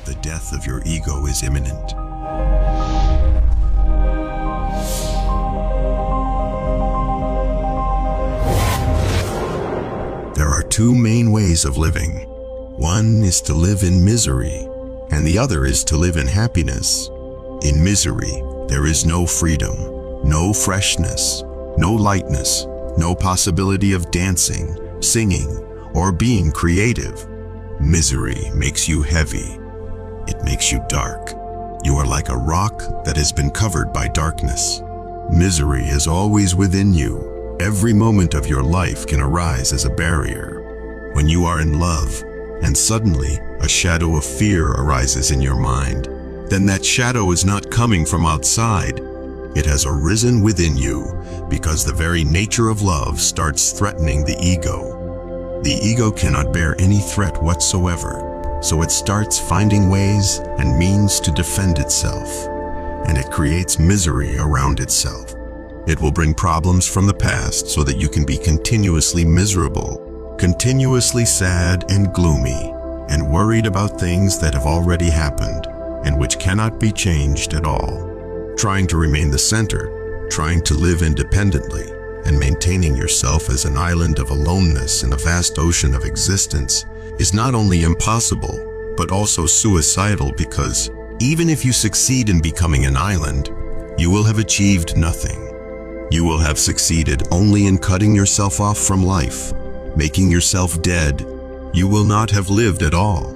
the death of your ego is imminent. There are two main ways of living. One is to live in misery, and the other is to live in happiness. In misery, there is no freedom, no freshness, no lightness, no possibility of dancing, singing, or being creative. Misery makes you heavy. It makes you dark. You are like a rock that has been covered by darkness. Misery is always within you. Every moment of your life can arise as a barrier. When you are in love, and suddenly a shadow of fear arises in your mind, then that shadow is not coming from outside. It has arisen within you because the very nature of love starts threatening the ego. The ego cannot bear any threat whatsoever, so it starts finding ways and means to defend itself, and it creates misery around itself. It will bring problems from the past so that you can be continuously miserable, continuously sad and gloomy, and worried about things that have already happened and which cannot be changed at all. Trying to remain the center, trying to live independently, and maintaining yourself as an island of aloneness in a vast ocean of existence is not only impossible, but also suicidal, because even if you succeed in becoming an island, you will have achieved nothing. You will have succeeded only in cutting yourself off from life, making yourself dead. You will not have lived at all.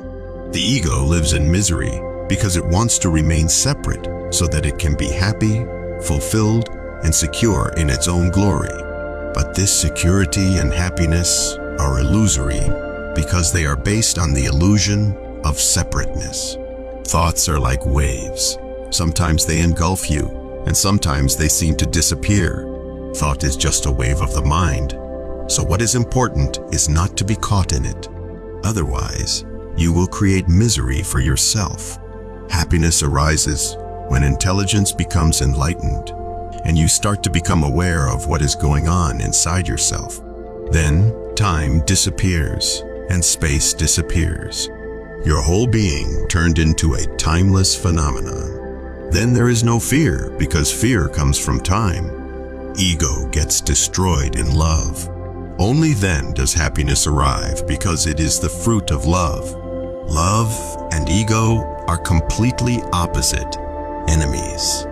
The ego lives in misery because it wants to remain separate so that it can be happy, fulfilled, and secure in its own glory. But this security and happiness are illusory because they are based on the illusion of separateness. Thoughts are like waves. Sometimes they engulf you, and sometimes they seem to disappear. Thought is just a wave of the mind. So what is important is not to be caught in it. Otherwise, you will create misery for yourself. Happiness arises when intelligence becomes enlightened, and you start to become aware of what is going on inside yourself. Then time disappears, and space disappears. Your whole being turned into a timeless phenomenon. Then there is no fear, because fear comes from time. Ego gets destroyed in love. Only then does happiness arrive, because it is the fruit of love. Love and ego are completely opposite, enemies.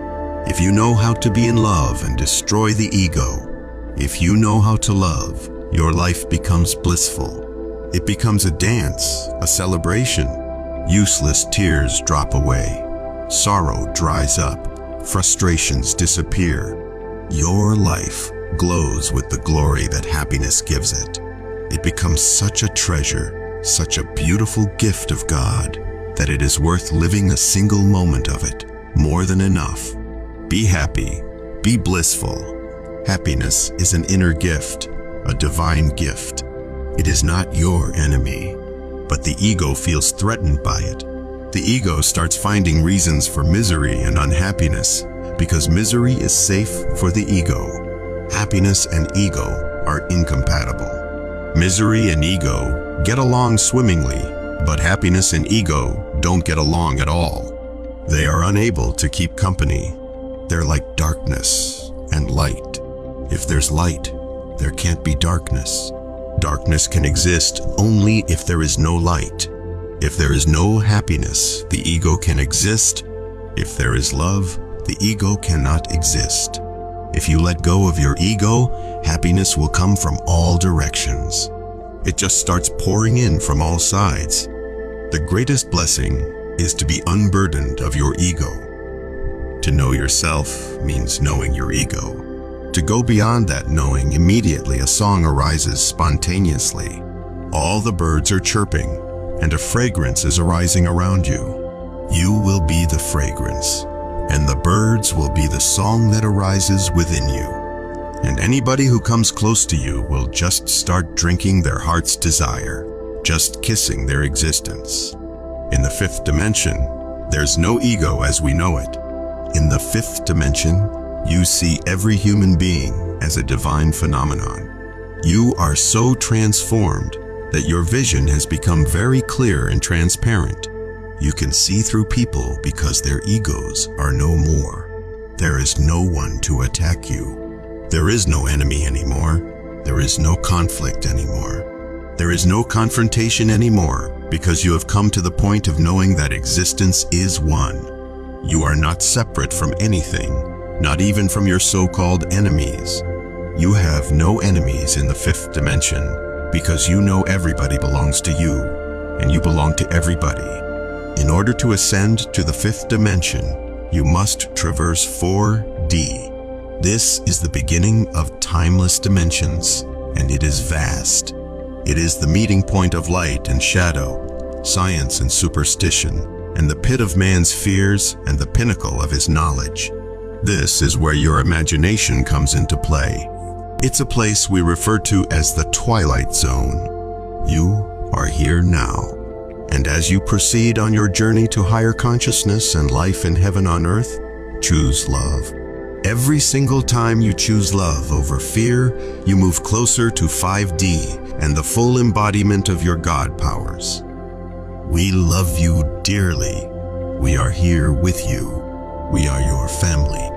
If you know how to be in love and destroy the ego, if you know how to love, your life becomes blissful. It becomes a dance, a celebration. Useless tears drop away. Sorrow dries up. Frustrations disappear. Your life glows with the glory that happiness gives it. It becomes such a treasure, such a beautiful gift of God, that it is worth living a single moment of it, more than enough. Be happy, be blissful. Happiness is an inner gift, a divine gift. It is not your enemy, but the ego feels threatened by it. The ego starts finding reasons for misery and unhappiness, because misery is safe for the ego. Happiness and ego are incompatible. Misery and ego get along swimmingly, but happiness and ego don't get along at all. They are unable to keep company. They're like darkness and light. If there's light, there can't be darkness. Darkness can exist only if there is no light. If there is no happiness, the ego can exist. If there is love, the ego cannot exist. If you let go of your ego, happiness will come from all directions. It just starts pouring in from all sides. The greatest blessing is to be unburdened of your ego. To know yourself means knowing your ego. To go beyond that knowing, immediately a song arises spontaneously. All the birds are chirping, and a fragrance is arising around you. You will be the fragrance, and the birds will be the song that arises within you. And anybody who comes close to you will just start drinking their heart's desire, just kissing their existence. In the fifth dimension, there's no ego as we know it. In the fifth dimension, you see every human being as a divine phenomenon. You are so transformed that your vision has become very clear and transparent. You can see through people because their egos are no more. There is no one to attack you. There is no enemy anymore. There is no conflict anymore. There is no confrontation anymore because you have come to the point of knowing that existence is one. You are not separate from anything, not even from your so-called enemies. You have no enemies in the fifth dimension because you know everybody belongs to you and you belong to everybody. In order to ascend to the fifth dimension, you must traverse 4D. This is the beginning of timeless dimensions, and it is vast. It is the meeting point of light and shadow, science and superstition, and the pit of man's fears and the pinnacle of his knowledge. This is where your imagination comes into play. It's a place we refer to as the Twilight Zone. You are here now. And as you proceed on your journey to higher consciousness and life in heaven on earth, choose love. Every single time you choose love over fear, you move closer to 5D and the full embodiment of your God powers. We love you dearly. We are here with you. We are your family.